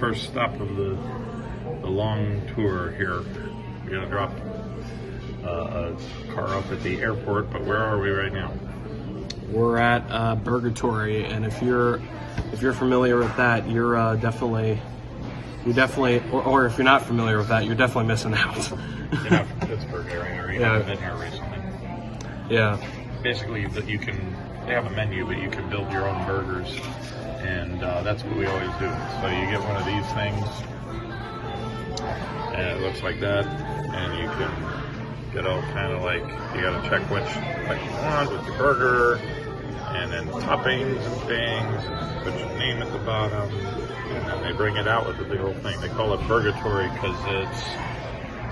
first stop of the long tour here. We're gonna drop a car off at the airport, but where are we right now? We're at Burgatory, and if you're familiar with that, you're definitely, or if you're not familiar with that, you're definitely missing out. You're not from Pittsburgh area, or you haven't been here recently. Yeah. Basically, they have a menu, but you can build your own burgers, and that's what we always do. So you get one of these things, and it looks like that, and you can get all kind of like, you gotta check which you want with your burger, and then toppings and things, and put your name at the bottom, and then they bring it out with the big old thing. They call it Burgatory because it's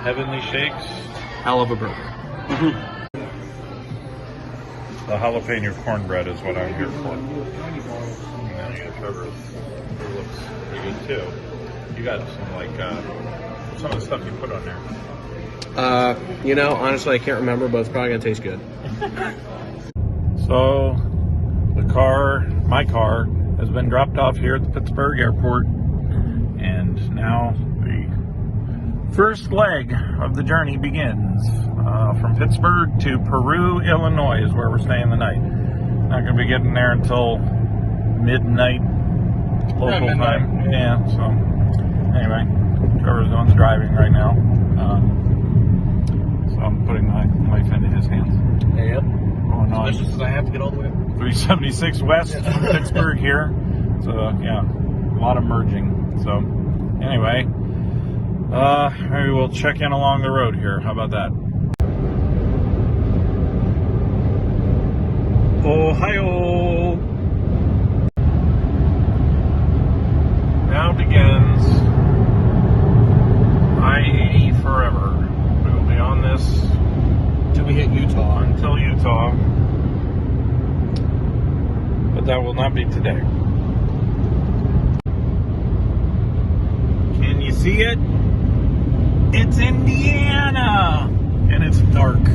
Heavenly Shakes. Hell of a burger. The jalapeno cornbread is what I'm here for. And then you got Trevor's. It looks pretty good too. You got some of the stuff you put on there. Honestly, I can't remember, but it's probably gonna taste good. So, my car, has been dropped off here at the Pittsburgh airport, and now the first leg of the journey begins. From Pittsburgh to Peru, Illinois is where we're staying the night. Not gonna be getting there until midnight local time. Yeah, so anyway, Trevor's doing the driving right now. So I'm putting my life into his hands. Yep. Going on. Especially since I have to get all the way 376 west from Pittsburgh here. So yeah, a lot of merging. So anyway, maybe we'll check in along the road here. How about that? Ohio! Now begins I-80 forever. We will be on this till we hit Utah. Until Utah. But that will not be today. Can you see it? It's Indiana! And it's dark.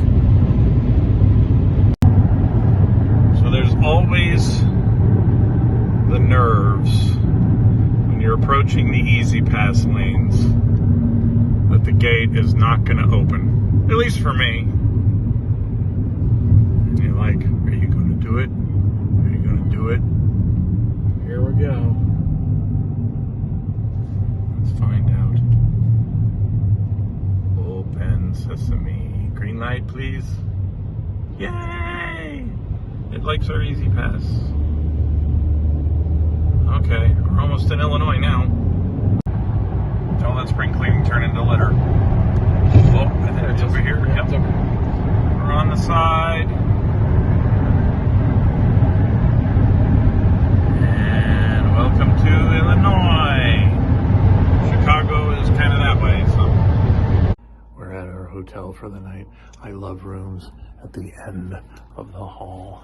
So there's always the nerves when you're approaching the easy pass lanes that the gate is not going to open. At least for me. And you're like, are you going to do it? Are you going to do it? Here we go. Let's find out. Open sesame. Green light, please. Yay! It likes our easy pass. Okay, we're almost in Illinois now. Don't let spring cleaning turn into litter. Oh, I think it's over here. Yep. We're on the side. And welcome to Illinois. Chicago is kind of that way, so. We're at our hotel for the night. I love rooms at the end of the hall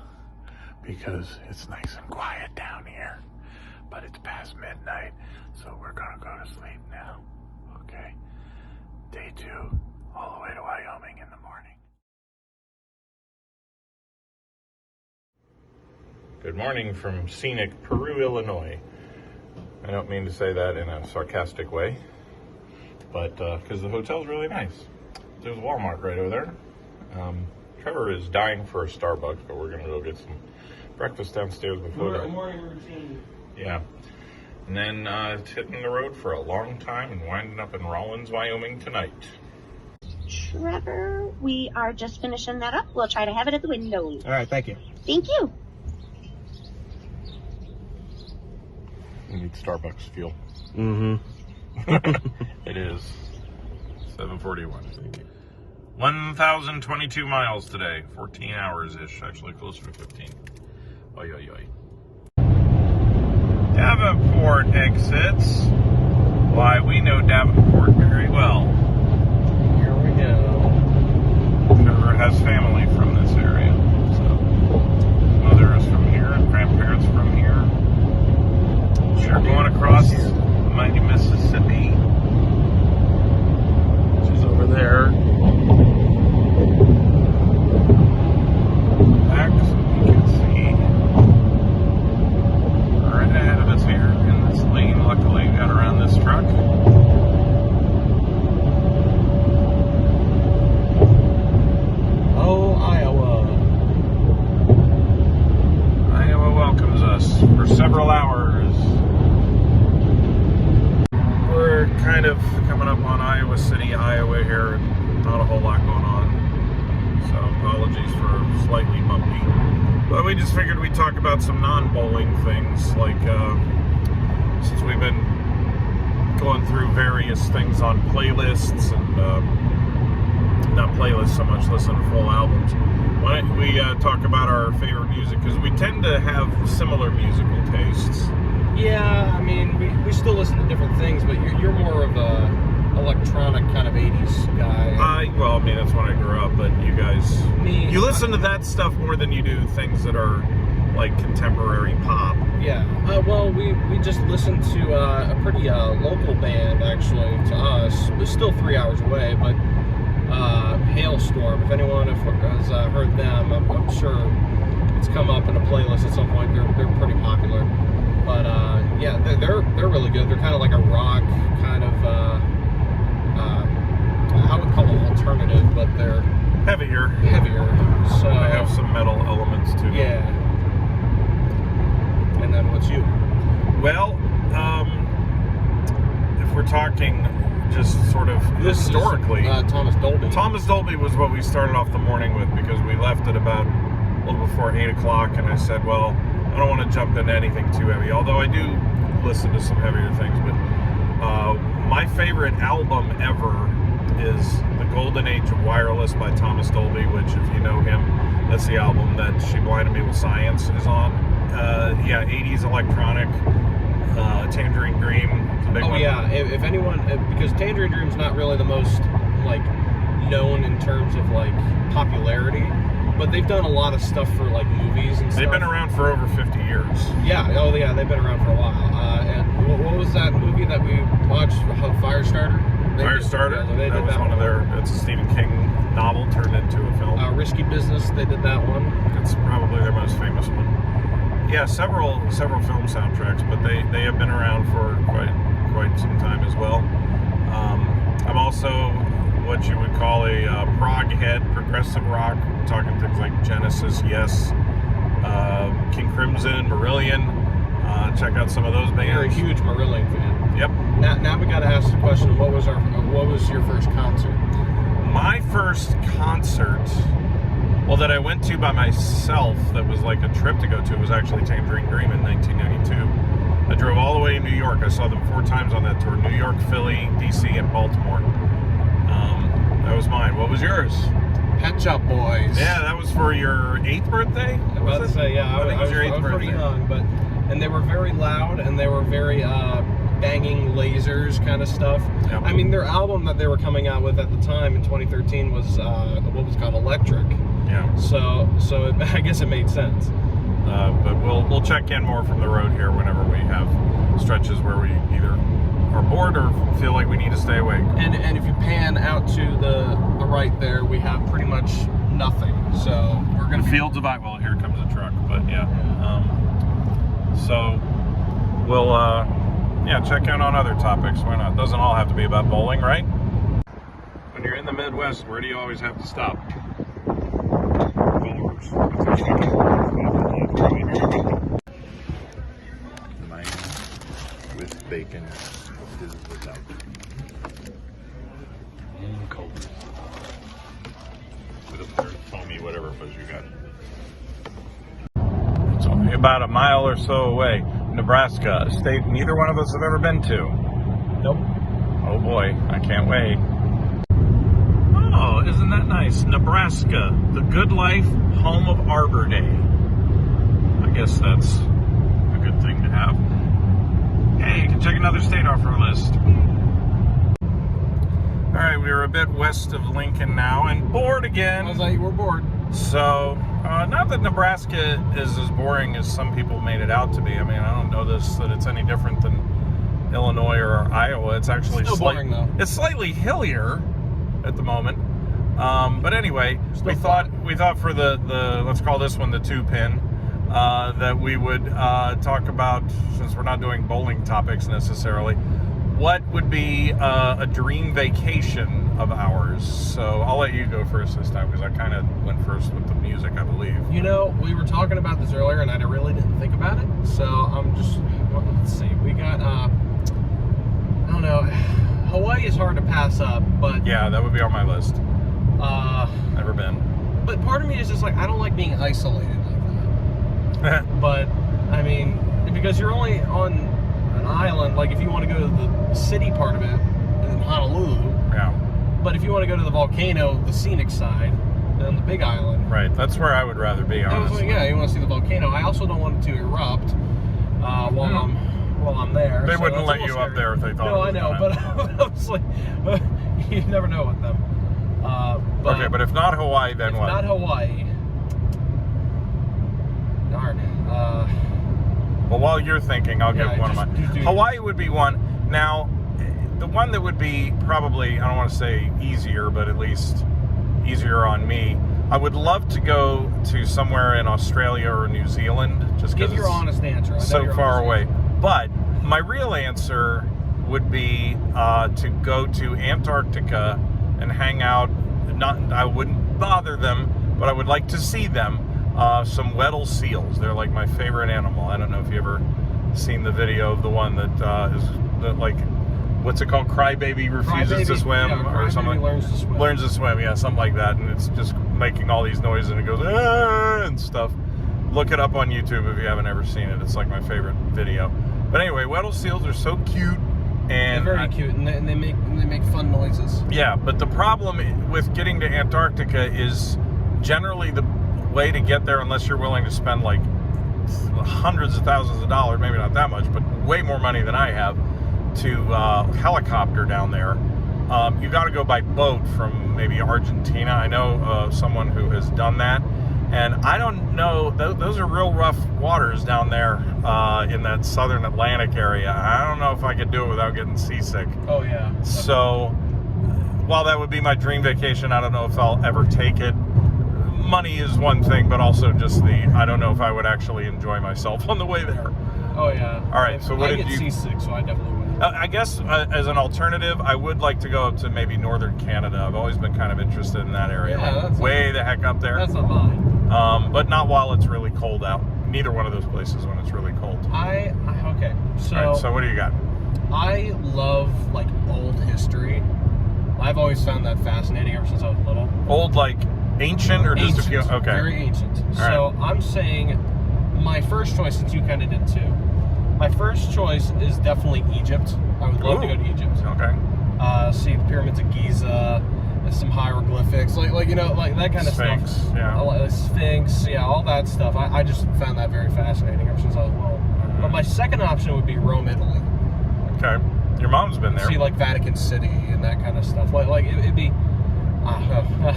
because it's nice and quiet down here. But it's past midnight, so we're gonna go to sleep now. Okay? Day 2, all the way to Wyoming in the morning. Good morning from scenic Peru, Illinois. I don't mean to say that in a sarcastic way, but because the hotel's really nice. There's a Walmart right over there. Trevor is dying for a Starbucks, but we're gonna go get some breakfast downstairs before morning routine. Yeah. And then it's hitting the road for a long time and winding up in Rawlins, Wyoming tonight. Trevor, we are just finishing that up. We'll try to have it at the window. All right, thank you. Thank you. We need Starbucks fuel. Mm-hmm. It is 7:41. 1,022 miles today. 14 hours-ish. Actually closer to 15. Oi, oi, oi. Davenport exits. Why, we know Davenport very well. Here we go. Trevor has family from this area. So, mother is from here, and grandparents from here. We're going across the mighty Mississippi, which is over there. Back so we can see right ahead of us here in this lane. Luckily, we got around this track. kind of coming up on Iowa City, Iowa here. Not a whole lot going on. So apologies for slightly bumpy. But we just figured we'd talk about some non-bowling things, like since we've been going through various things on playlists and not playlists so much, listen to full albums. Why don't we talk about our favorite music, because we tend to have similar musical tastes. Yeah, I mean, we still listen to different things, but you're more of a electronic kind of 80s guy. Well, I mean, that's when I grew up, but you guys... Me... You listen to that stuff more than you do things that are, like, contemporary pop. Yeah. Well, we just listened to a pretty local band, actually, to us. It's still 3 hours away, but Hailstorm. If anyone has heard them, I'm sure it's come up in a playlist at some point. They're pretty popular. But, yeah, they're really good. They're kind of like a rock kind of... I would call them alternative, but they're heavier. So they have some metal elements too. Yeah. And then what's you? Well, if we're talking just sort of historically, Thomas Dolby. Thomas Dolby was what we started off the morning with, because we left at about a little before 8 o'clock, and I said, well, I don't want to jump into anything too heavy, although I do listen to some heavier things. But my favorite album ever is The Golden Age of Wireless by Thomas Dolby, which, if you know him, that's the album that She Blinded Me with Science is on. Yeah, 80s electronic, Tangerine Dream, it's a big one. Oh yeah, if anyone, because Tangerine Dream's not really the most, like, known in terms of, like, popularity, but they've done a lot of stuff for, like, movies and stuff. They've been around for over 50 years. Yeah, oh yeah, they've been around for a while. And what was that movie that we watched, Firestarter? Firestarter? Yeah, that was one of their, it's a Stephen King novel turned into a film. Risky Business, they did that one. It's probably their most famous one. Yeah, several film soundtracks, but they have been around for quite some time as well. I'm also what you would call a prog head, progressive rock, talking things like Genesis, Yes, King Crimson, Marillion. Check out some of those bands. You're a huge Marillion fan. Yep. Now we got to ask the question: what was your first concert? My first concert, well, that I went to by myself, that was like a trip to go to, was actually Tangerine Dream in 1992. I drove all the way to New York. I saw them 4 times on that tour: New York, Philly, DC, and Baltimore. That was mine. What was yours? Pet Shop Boys. Yeah, that was for your 8th birthday? I was about to say, yeah, I think it was your 8th birthday. Pretty young, and they were very loud, and they were very banging lasers kind of stuff. Yep. I mean, their album that they were coming out with at the time in 2013 was what was called Electric. Yeah. So I guess it made sense. But we'll check in more from the road here whenever we have stretches where we either are bored or feel like we need to stay awake. And if you pan out to the right there, we have pretty much nothing. So we're gonna fields of well, here comes a truck, but yeah. So we'll check in on other topics. Why not? Doesn't all have to be about bowling, right? When you're in the Midwest, where do you always have to stop? Bowlers. Mine with bacon is without. And cold. With a foamy whatever it was you got. It's only about a mile or so away. Nebraska, a state neither one of us have ever been to. Nope. Oh boy, I can't wait. Oh, isn't that nice? Nebraska, the good life, home of Arbor Day. I guess that's a good thing to have. Hey, you can check another state off our list. All right, we were a bit west of Lincoln now, and bored again. I was like, we're bored. So, not that Nebraska is as boring as some people made it out to be. I mean, I don't know that it's any different than Illinois or Iowa. It's actually still boring, though. It's slightly hillier at the moment. But anyway, we thought for the let's call this one the 2-pin, that we would talk about, since we're not doing bowling topics necessarily, what would be a dream vacation of ours. So I'll let you go first this time, because I kind of went first with the music, I believe. You know, we were talking about this earlier, and I really didn't think about it. So I'm just, let's see, we got, I don't know, is hard to pass up, but Yeah, that would be on my list. Never been. But part of me is just like, I don't like being isolated like that. But I mean, because you're only on an island, like if you want to go to the city part of it in Honolulu, Yeah. but if you want to go to the volcano, the scenic side, then the big island. Right, that's where I would rather be, honestly. Yeah, you want to see the volcano. I also don't want it to erupt while I'm there. They so wouldn't that's let a little you up scary. there if they thought No, it was I know, gonna. but I was like, you never know with them. Okay, but if not Hawaii, then if what? not Hawaii, darn. Well, while you're thinking, I'll Yeah, give one just of mine. do- Hawaii would be one. Now, the one that would be probably, I don't want to say easier, but at least easier on me, I would love to go to somewhere in Australia or New Zealand, just because Give your honest answer. I know so your far honest away. answer. But my real answer would be to go to Antarctica and hang out. I wouldn't bother them, but I would like to see them. Some Weddell seals. They're like my favorite animal. I don't know if you ever seen the video of the one that is like, what's it called? Crybaby refuses to swim, or something. Learns to swim. Learns to swim, yeah, something like that. And it's just making all these noises and it goes ah, and stuff. Look it up on YouTube if you haven't ever seen it. It's like my favorite video. But anyway, Weddell seals are so cute. And They're very cute, and they make fun noises. Yeah, but the problem with getting to Antarctica is generally the way to get there, unless you're willing to spend like hundreds of thousands of dollars, maybe not that much, but way more money than I have, to helicopter down there. You got to go by boat from maybe Argentina. I know someone who has done that. And I don't know, those are real rough waters down there in that southern Atlantic area. I don't know if I could do it without getting seasick. Oh, yeah. So, while that would be my dream vacation, I don't know if I'll ever take it. Money is one thing, but also just I don't know if I would actually enjoy myself on the way there. Oh, yeah. All right, so what I did get you... seasick, so I definitely would. I guess as an alternative, I would like to go up to maybe northern Canada. I've always been kind of interested in that area. Yeah, like, that's way the heck up there. That's not mine. But not while it's really cold out. Neither one of those places when it's really cold. Okay. So, All right, so what do you got? I love like old history. I've always found that fascinating ever since I was little. Old, like ancient, or just Ancient, a few? Okay. very ancient. All So I'm saying my first choice, since you kind of did too. My first choice is definitely Egypt. I would love to go to Egypt. Okay. See the pyramids of Giza, and some hieroglyphics, like you know, like that kind of Sphinx, stuff. yeah. Sphinx, yeah, all that stuff. I just found that very fascinating ever since I was little. But my second option would be Rome, Italy. Okay. Your mom's been there. See like Vatican City and that kind of stuff. Like it'd be. I don't know.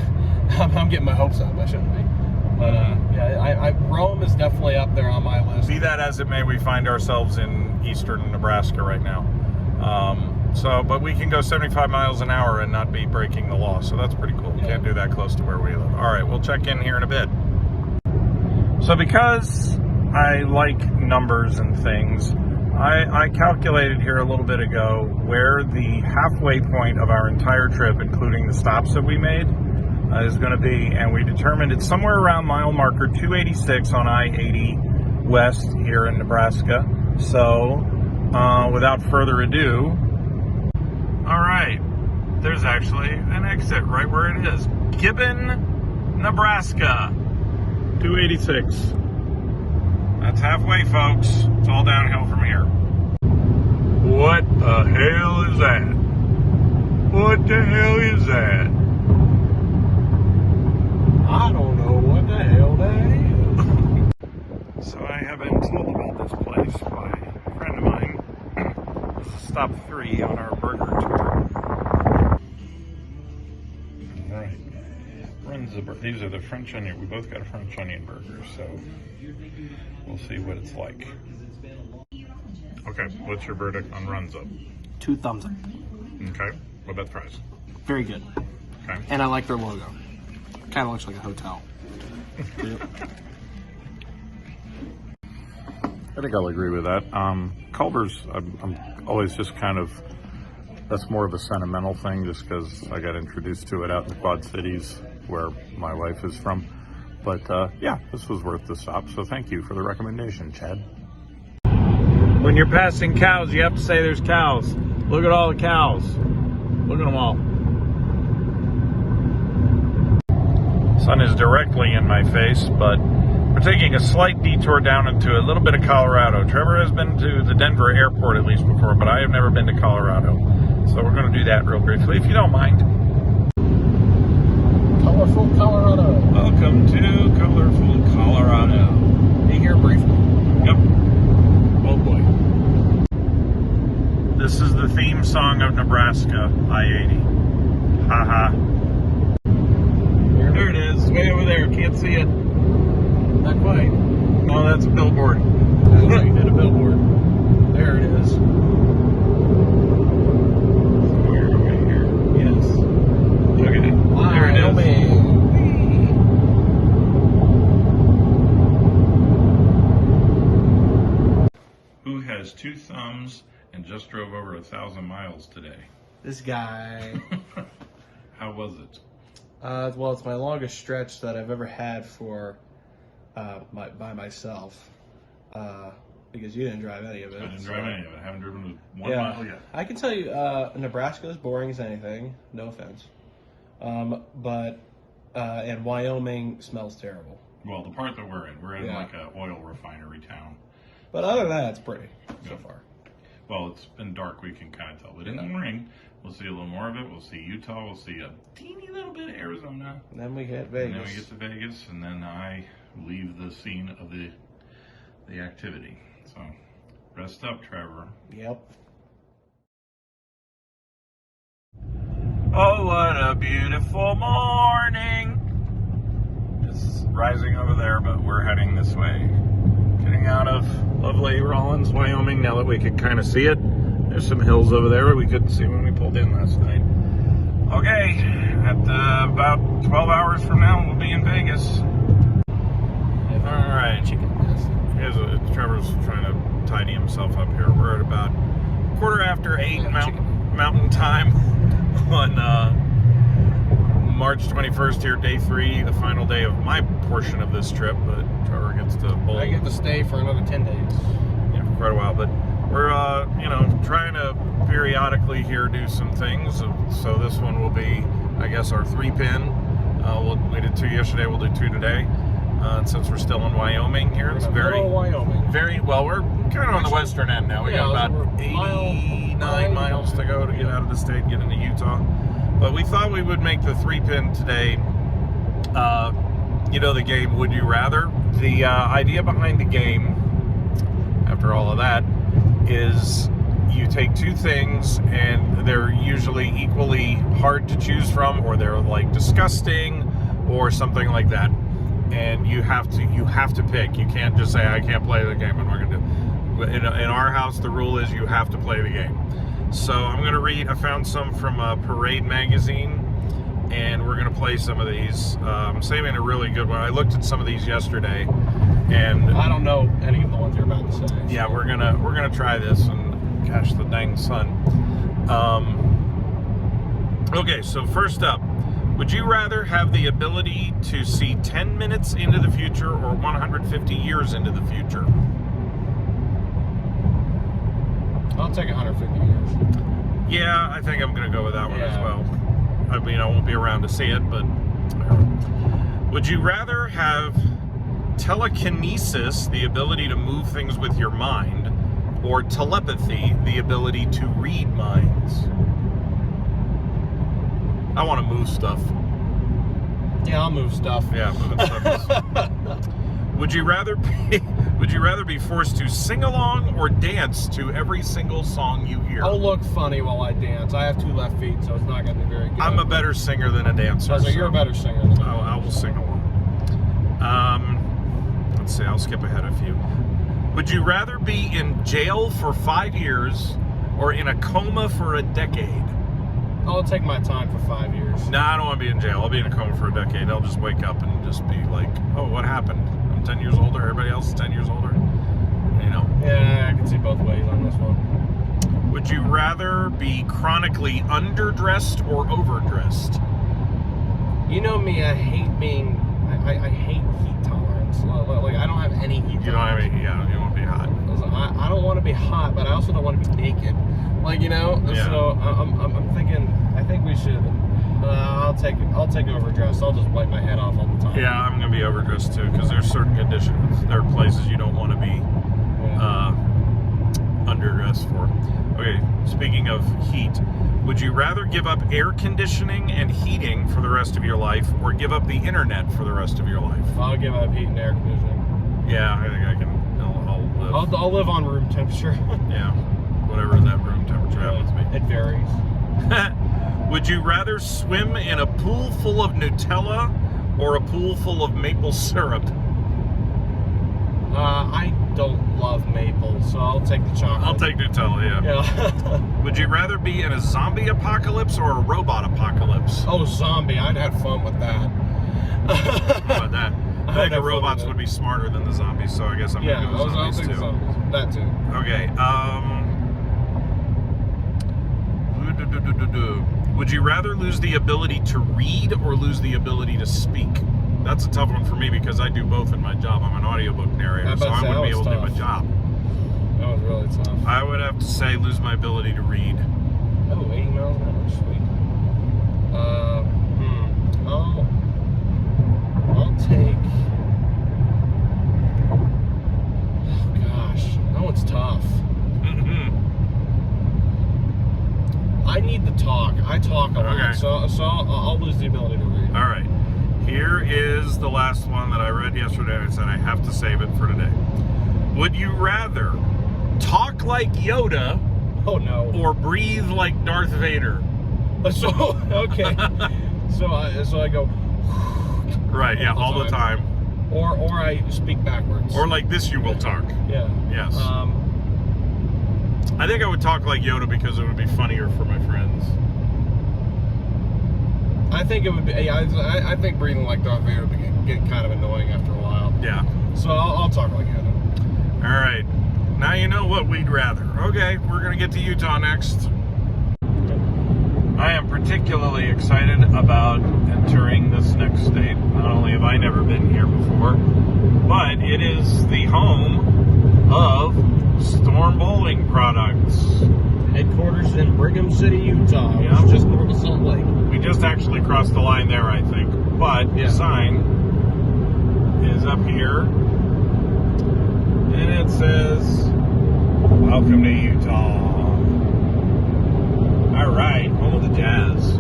I'm getting my hopes up. I shouldn't be. But yeah, Rome is definitely up there on my list. Be that as it may, we find ourselves in eastern Nebraska right now. But we can go 75 miles an hour and not be breaking the law. So that's pretty cool. Yeah. Can't do that close to where we live. All right, we'll check in here in a bit. So because I like numbers and things, I calculated here a little bit ago where the halfway point of our entire trip, including the stops that we made, is going to be, and we determined it's somewhere around mile marker 286 on I-80 West here in Nebraska. So, without further ado, all right, there's actually an exit right where it is. Gibbon, Nebraska, 286. That's halfway, folks. It's all downhill from here. What the hell is that? What the hell is that? I don't know what the hell that is. So I have been told about this place by a friend of mine. This is stop 3 on our burger tour. All right. These are the French onion. We both got a French onion burger, so we'll see what it's like. Okay, what's your verdict on Runs Up? 2 thumbs up. Okay, what about fries? Very good. Okay. And I like their logo. Kind of looks like a hotel. I think I'll agree with that. Culver's, I'm always just kind of, that's more of a sentimental thing just because I got introduced to it out in the Quad Cities where my wife is from. But yeah, this was worth the stop, so thank you for the recommendation, Chad. When you're passing cows, you have to say there's cows. Look at all the cows. Look at them all. Sun is directly in my face, but we're taking a slight detour down into a little bit of Colorado. Trevor has been to the Denver airport at least before, but I have never been to Colorado. So we're going to do that real briefly, if you don't mind. Colorful Colorado. Welcome to colorful Colorado. Be here briefly. Yep. Oh boy. This is the theme song of Nebraska, I-80. Haha. There it is, way over there. Can't see it. Not quite. Oh, that's a billboard. That's right, you did a billboard. There it is. Somewhere right here. Yes. Okay. There it is. Who has 2 thumbs and just drove over 1,000 miles today? This guy. How was it? Well, it's my longest stretch that I've ever had for by myself. Because you didn't drive any of it. I didn't drive any of it. I haven't driven 1 Yeah. mile yet. I can tell you, Nebraska is boring as anything. No offense. But Wyoming smells terrible. Well, the part that we're in Yeah. like an oil refinery town. But other than that, it's pretty so far. Well, it's been dark, we can kind of tell. But in the morning, we'll see a little more of it. We'll see Utah. We'll see a teeny little bit of Arizona. And then we hit Vegas. And then we get to Vegas, and then I leave the scene of the activity. So, rest up, Trevor. Yep. Oh, what a beautiful morning. It's rising over there, but we're heading this way. Getting out of lovely Rawlins, Wyoming, now that we can kind of see it. There's some hills over there that we couldn't see when we pulled in last night. Okay, at about 12 hours from now, we'll be in Vegas. All right. Trevor's trying to tidy himself up here. We're at about 8:15 Mountain Time on March 21st here, day 3, the final day of my portion of this trip, but Trevor gets to bowl. I get to stay for another 10 days. Yeah, for quite a while, but we're, trying to periodically here do some things. So this one will be, I guess, our 3-pin. We did 2 yesterday, we'll do 2 today. And since we're still in Wyoming here, it's Wyoming. very, well, we're kind of on the western end now. We got about 89 miles to go to get out of the state, get into Utah. But we thought we would make the 3-pin today, the game Would You Rather. The idea behind the game, after all of that, is you take 2 things and they're usually equally hard to choose from, or they're like disgusting or something like that. And you have to pick. You can't just say, I can't play the game, I'm not gonna do it. In our house, the rule is you have to play the game. So I'm gonna read, I found some from Parade magazine, and we're gonna play some of these. I'm saving a really good one. I looked at some of these yesterday, and I don't know any of the ones you're about to say. Yeah, we're gonna try this, and gosh, the dang sun. Okay, so first up, would you rather have the ability to see 10 minutes into the future or 150 years into the future? I'll take 150 years. Yeah, I think I'm going to go with that one as well. I mean, I won't be around to see it, but... Would you rather have telekinesis, the ability to move things with your mind, or telepathy, the ability to read minds? I want to move stuff. Yeah, I'll move stuff. Yeah, moving stuff is... Would you rather be forced to sing along or dance to every single song you hear? I'll look funny while I dance. I have 2 left feet, so it's not going to be very good. I'm a better singer than a dancer. So you're a better singer than me. I will sing along. Let's see, I'll skip ahead a few. Would you rather be in jail for 5 years or in a coma for a decade? I'll take my time for 5 years. Nah, I don't want to be in jail. I'll be in a coma for a decade. I'll just wake up and just be like, oh, what happened? I'm 10 years older. Everybody else is 10 years older. Yeah, I can see both ways on this one. Would you rather be chronically underdressed or overdressed? You know me, I hate being... I hate heat tolerance. Like, I don't have any heat tolerance. You don't have any... Yeah, you won't be hot. I don't want to be hot, but I also don't want to be naked. Like, you know. Yeah. So I'm thinking. I think we should. I'll take overdressed. I'll just wipe my head off all the time. Yeah, I'm gonna be overdressed too because there's certain conditions. There are places you don't want to be underdressed for. Okay, speaking of heat, would you rather give up air conditioning and heating for the rest of your life, or give up the internet for the rest of your life? I'll give up heat and air conditioning. Yeah, I think I can. I'll live. I'll live on room temperature. Yeah, whatever that room temperature happens to be. It varies. Would you rather swim in a pool full of Nutella or a pool full of maple syrup? I don't love maple, so I'll take the chocolate. I'll take Nutella, Yeah. Would you rather be in a zombie apocalypse or a robot apocalypse? Oh, zombie. I'd have fun with that. How about that? I think the robots would be smarter than the zombies, so I guess I'm going to go with zombies too. Zombies. That too. Okay. Would you rather lose the ability to read or lose the ability to speak? That's a tough one for me because I do both in my job. I'm an audiobook narrator, so I wouldn't be able to do my job. That was really tough. I would have to say lose my ability to read. Oh, 80 miles an hour, sweet. I'll take... Oh, gosh. That one's tough. I need to talk. I talk a lot, so I'll lose the ability to read. All right. Here is the last one that I read yesterday, and I said I have to save it for today. Would you rather talk like Yoda or breathe like Darth Vader? So, okay. so I go... Right, yeah, all the time. Or I speak backwards. Or like this you will talk. Yeah. Yes. I think I would talk like Yoda because it would be funnier for my friends. I think it would be. I think breathing like Darth Vader would get kind of annoying after a while. Yeah. So I'll talk like Yoda. All right. Now you know what we'd rather. Okay, we're gonna get to Utah next. I am particularly excited about entering this next state. Not only have I never been here before, but it is the home of Storm Bowling Products. Headquarters in Brigham City, Utah, which is just north of Salt Lake. We just actually crossed the line there, I think. But the sign is up here, and it says, "Welcome to Utah." All right, home of the Jazz.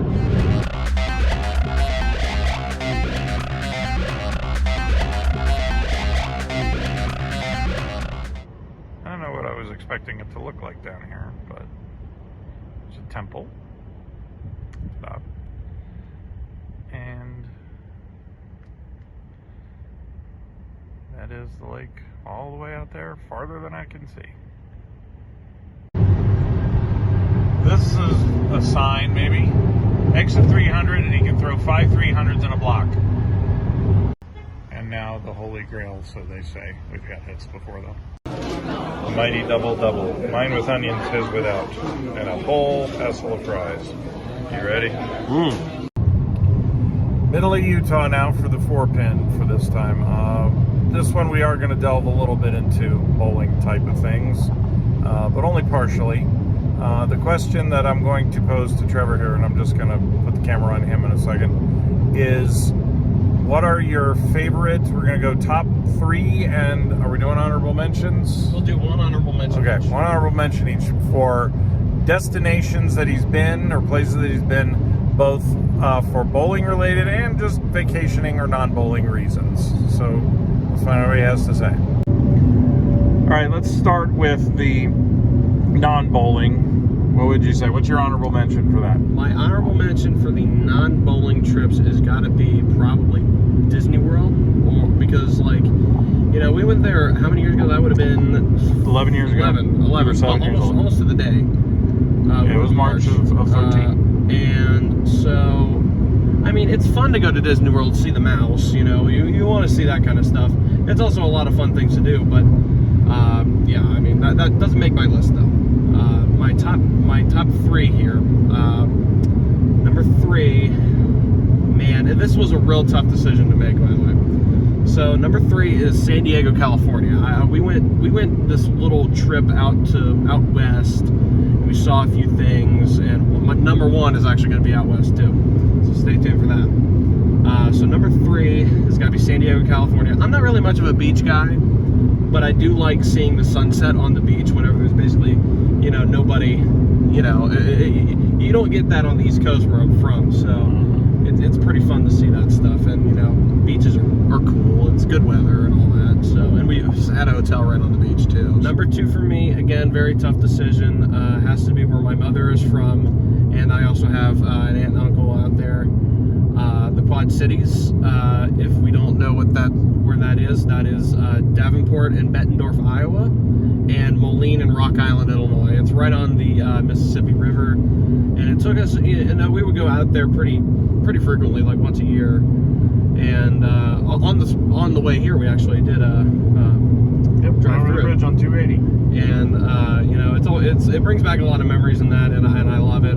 I don't know what I was expecting it to look like down here, but there's a temple. Stop. And that is the lake all the way out there, farther than I can see. This is a sign, maybe. Exit 300, and you can throw 5 300s in a block. And now the Holy Grail, so they say. We've got hits before them. A mighty double-double. Mine with onions, his without. And a whole pestle of fries. You ready? Middle of Utah now for the 4-pin for this time. This one we are going to delve a little bit into bowling type of things, but only partially. The question that I'm going to pose to Trevor here, and I'm just going to put the camera on him in a second, is what are your favorite? We're going to go top 3, and are we doing honorable mentions? We'll do one honorable mention. Okay, one honorable mention each for destinations that he's been or places that he's been, both for bowling related and just vacationing or non-bowling reasons. So let's find out what he has to say. All right, let's start with the non-bowling. What would you say? What's your honorable mention for that? My honorable mention for the non-bowling trips has got to be probably Disney World, because, like, you know, we went there, how many years ago? That would have been 11 years ago. 11 almost to the day. It was March of 13. And so, I mean, it's fun to go to Disney World, see the mouse, you know, you want to see that kind of stuff. It's also a lot of fun things to do, but yeah, I mean, that doesn't make my list, though. My top 3 here. Number 3, man, this was a real tough decision to make, by the way. So number 3 is San Diego, California. We went this little trip out west. And we saw a few things, and my number 1 is actually going to be out west too. So stay tuned for that. So number 3 has got to be San Diego, California. I'm not really much of a beach guy, but I do like seeing the sunset on the beach whenever there's basically, nobody. You don't get that on the East Coast where I'm from, so it's pretty fun to see that stuff. And beaches are cool. It's good weather and all that. So, and we had a hotel right on the beach too. Number 2 for me, again, very tough decision. Has to be where my mother is from, and I also have an aunt and uncle out there. The Quad Cities. If we don't know where that is Davenport and Bettendorf, Iowa, and Moline and Rock Island, Illinois. It's right on the Mississippi River, and it took us. We would go out there pretty frequently, like once a year. And on the way here, we actually did a drive through bridge on 280. And it brings back a lot of memories in that, and I love it.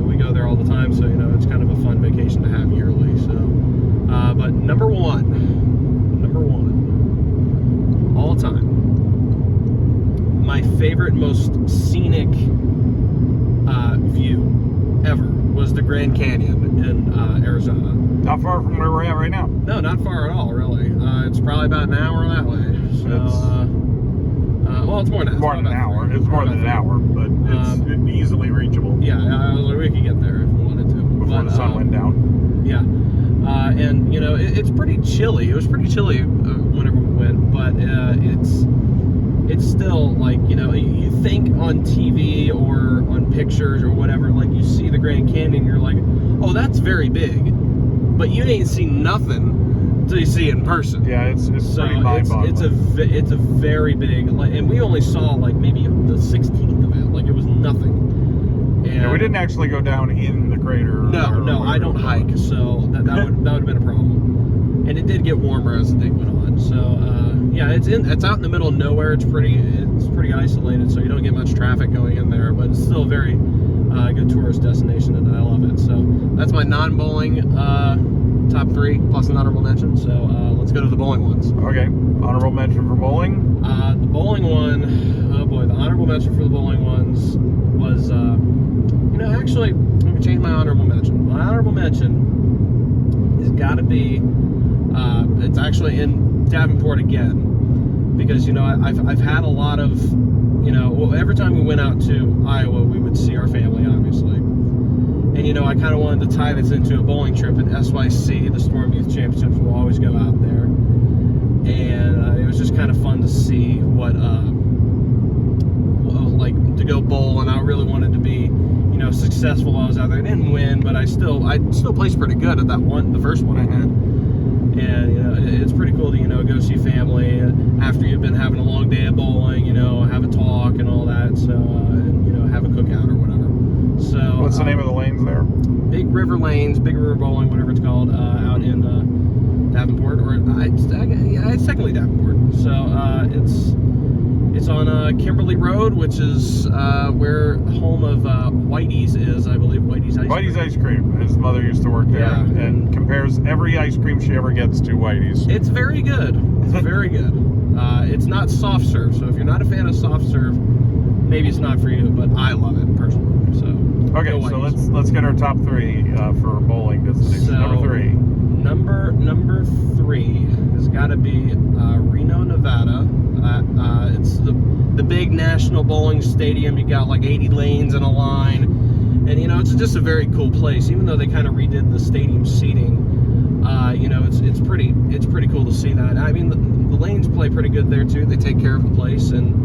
We go there all the time, so it's kind of a fun vacation to have yearly. So, but number one, all time, my favorite, most scenic view ever was the Grand Canyon in Arizona. Not far from where we're at right now. No, not far at all, really. It's probably about an hour that way. So, well, it's more than that. More than an hour. It's more than an hour, but it's easily reachable. Yeah, I was like, we could get there if we wanted to. Before the sun went down. Yeah. And, it's pretty chilly. It was pretty chilly whenever we went, but it's still, like, you think on TV or on pictures or whatever, like, you see the Grand Canyon, you're like, oh, that's very big. But you ain't seen nothing until you see it in person. Yeah, it's pretty mind-boggling. It's a very big, and we only saw like maybe the 16th of it. Like, it was nothing. And yeah, we didn't actually go down in the crater. No, I don't hike, so that would have been a problem. And it did get warmer as the day went on. So yeah, it's out in the middle of nowhere. It's pretty isolated, so you don't get much traffic going in there. But it's still a very good tourist destination, and I love it. So that's my non-bowling top 3 plus an honorable mention. So let's go to the bowling ones. Okay, honorable mention for bowling. The bowling one, oh boy, the honorable mention for the bowling ones was, actually, I'm gonna change my honorable mention. My honorable mention has got to be, it's actually in Davenport again, because I've had a lot of, every time we went out to Iowa, we would see our family, obviously. And, I kind of wanted to tie this into a bowling trip at SYC. The Storm Youth Championships will always go out there. And it was just kind of fun to see what, like, to go bowl. And I really wanted to be, successful while I was out there. I didn't win, but I still placed pretty good at the first one I had. And, it's pretty cool to, go see family after you've been having a long day of bowling, have a talk and all that. So, and, have a cookout or whatever. So, what's the name of the lanes there? Big River Lanes, Big River Bowling, whatever it's called, out in Davenport, or it's technically Davenport. So it's on Kimberly Road, which is where home of Whitey's is, I believe. Whitey's Ice Cream. His mother used to work there, and compares every ice cream she ever gets to Whitey's. It's very good. It's very good. It's not soft serve, so if you're not a fan of soft serve, maybe it's not for you, but I love it personally. So okay, so let's get our top 3 for bowling destination. Number 3. Number 3 has got to be Reno, Nevada. It's the big national bowling stadium. You got like 80 lanes in a line, and it's just a very cool place. Even though they kind of redid the stadium seating, it's pretty cool to see that. I mean, the lanes play pretty good there too. They take care of the place, and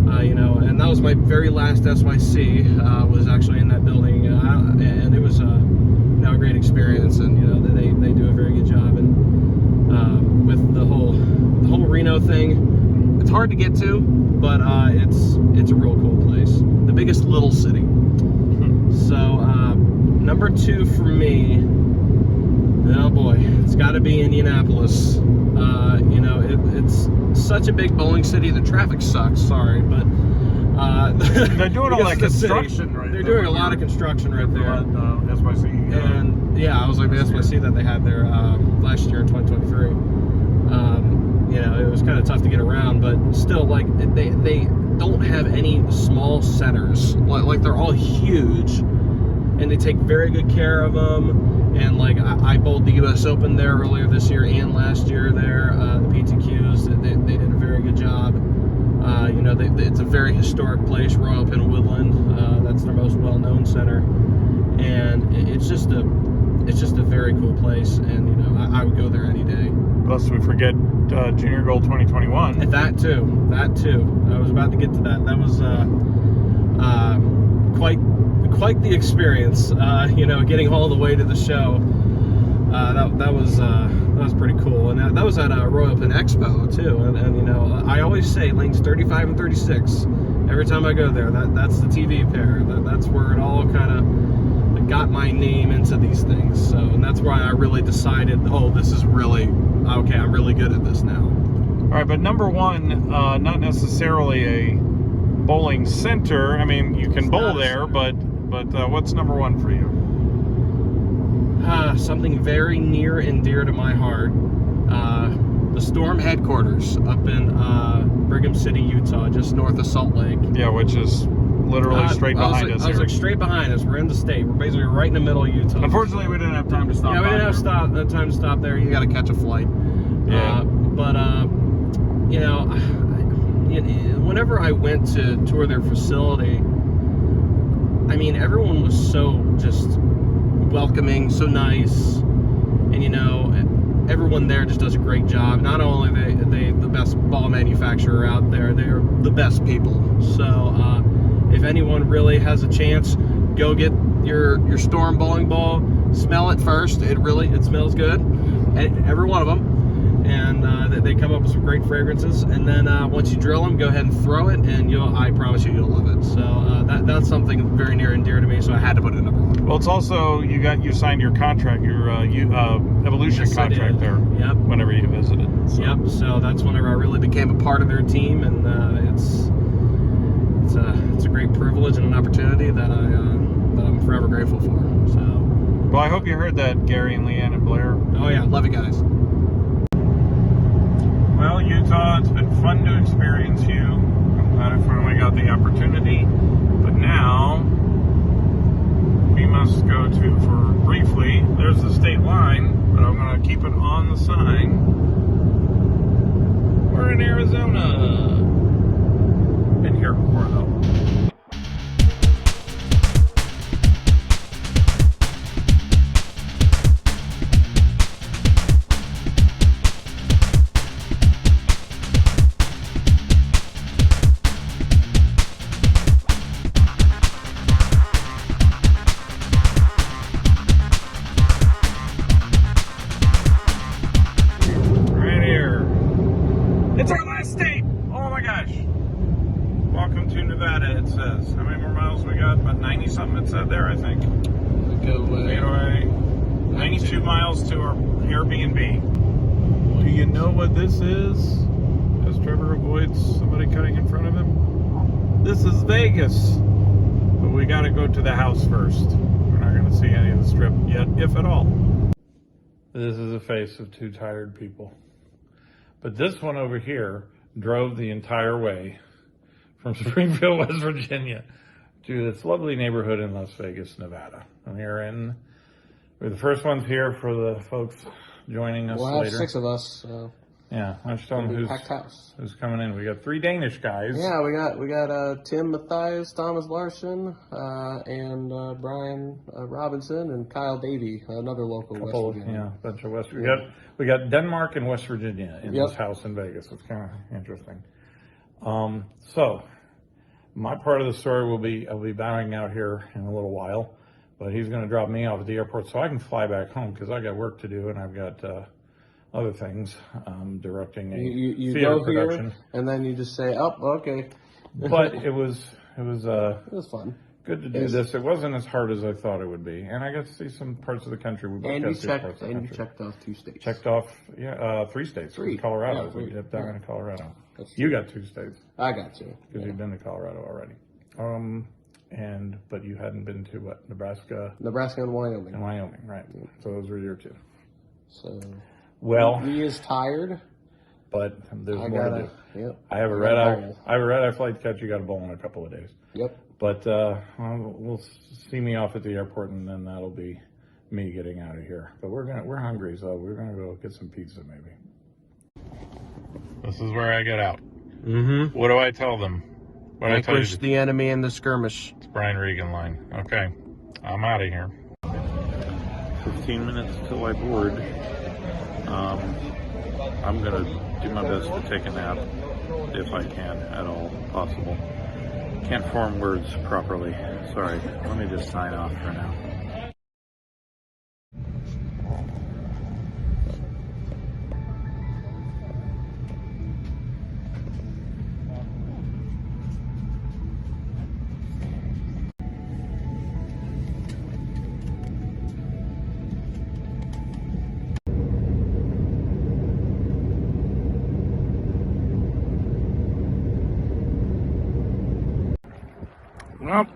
and that was my very last SYC. Was actually in that building, and it was a great experience. And they do a very good job. And with the whole Reno thing, it's hard to get to, but it's a real cool place. The biggest little city. So number 2 for me, oh boy, it's got to be Indianapolis. It's such a big bowling city. The traffic sucks, sorry, but They're doing all that construction right They're there. doing a lot of construction right there. SYC. And yeah, I was like the SYC that they had there last year in 2023. You know, it was kind of tough to get around, but still, like they don't have any small centers. Like they're all huge, and they take very good care of them. And like I bowled the U.S. Open there earlier this year and last year there. The PTQs, they did a very good job. You know, it's a very historic place, Royal Pin Woodland. That's their most well-known center, and it's just a very cool place. And you know, I would go there any day. Lest we forget Junior Gold 2021. And that too. I was about to get to that. That was quite the experience. You know, getting all the way to the show. That was pretty cool, and that was at Royal Pin Expo too. And you know, I always say lanes 35 and 36 every time I go there. That's the TV pair. That's where it all kind of got my name into these things. So, and that's why I really decided, oh, this is really okay. I'm really good at this now. All right, but number one, not necessarily a bowling center. I mean, you can bowl there, but what's number one for you? Something very near and dear to my heart. The Storm headquarters up in Brigham City, Utah, just north of Salt Lake. Yeah, which is literally straight behind us. I was like straight behind us. We're in the state. We're basically right in the middle of Utah. Unfortunately, we didn't have time to stop. Yeah, we didn't have time to stop there. You got to catch a flight. Yeah. You know, whenever I went to tour their facility, I mean, everyone was so just welcoming, so nice, and you know, everyone there just does a great job. Not only are they the best ball manufacturer out there, they're the best people. So if anyone really has a chance, go get your Storm bowling ball, smell it first. It smells good, and every one of them. And they come up with some great fragrances, and then once you drill them, go ahead and throw it, and I promise you'll love it. So that's something very near and dear to me, so I had to put it in number one. Well, it's also you signed your contract, your Evolution contract there. Yep. Whenever you visited. So. Yep. So that's whenever I really became a part of their team, and it's a great privilege and an opportunity that I'm forever grateful for. So. Well, I hope you heard that, Gary and Leanne and Blair. Oh yeah, love you guys. Well, Utah, it's been fun to experience you. I'm glad I finally got the opportunity. But now, we must go for briefly, there's the state line, but I'm going to keep it on the sign. We're in Arizona. Been here before, though. It's our last state! Oh my gosh. Welcome to Nevada, it says. How many more miles we got? About 90 something it said there, I think. Go 92 miles to our Airbnb. Do you know what this is? As Trevor avoids somebody cutting in front of him. This is Vegas. But we gotta go to the house first. We're not gonna see any of the strip yet, if at all. This is the face of two tired people. But this one over here drove the entire way from Springfield, West Virginia to this lovely neighborhood in Las Vegas, Nevada. And we're the first ones here for the folks joining us later. We'll have 6 of us. So yeah, I'm just telling them who's coming in. We got 3 Danish guys. Yeah, we got Tim Mathias, Thomas Larson, and Brian Robinson, and Kyle Davey, another local West Virginia. Yeah, a bunch of West. We got Denmark and West Virginia in this house in Vegas. It's kind of interesting. So my part of the story I'll be bowing out here in a little while, but he's going to drop me off at the airport so I can fly back home because I got work to do and I've got other things. Directing a theater production, and then you just say, "Oh, okay." But it was fun. good to do this. It wasn't as hard as I thought it would be, and I got to see some parts of the country. We both got to see parts of the country. And you checked off 2 states. Checked off, 3 states. 3. Colorado. Yeah, we dipped down in Colorado. That's You got 2 states. I got 2. Because you've been to Colorado already. But you hadn't been to what? Nebraska and Wyoming. And Wyoming, right. So those were your 2. So, well, he is tired. But there's more to do. Yep. I have a red eye flight to catch. You got a bowl in a couple of days. Yep. But we'll see me off at the airport, and then that'll be me getting out of here. But we're hungry, so we're gonna go get some pizza maybe. This is where I get out. Mm-hmm. What do I tell them? What do I tell you? Vanquish the enemy in the skirmish. It's Brian Regan line. Okay, I'm out of here. 15 minutes till I board. I'm gonna do my best to take a nap if I can at all possible. Can't form words properly. Sorry. Let me just sign off for now. Well,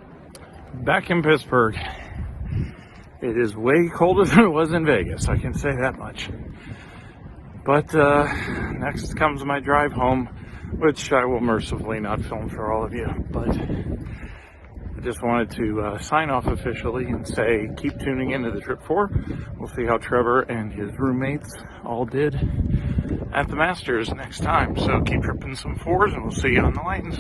back in Pittsburgh. It is way colder than it was in Vegas, I can say that much. But next comes my drive home, which I will mercifully not film for all of you. But I just wanted to sign off officially and say keep tuning into the Trip 4. We'll see how Trevor and his roommates all did at the Masters next time. So keep tripping some 4s and we'll see you on the lanes.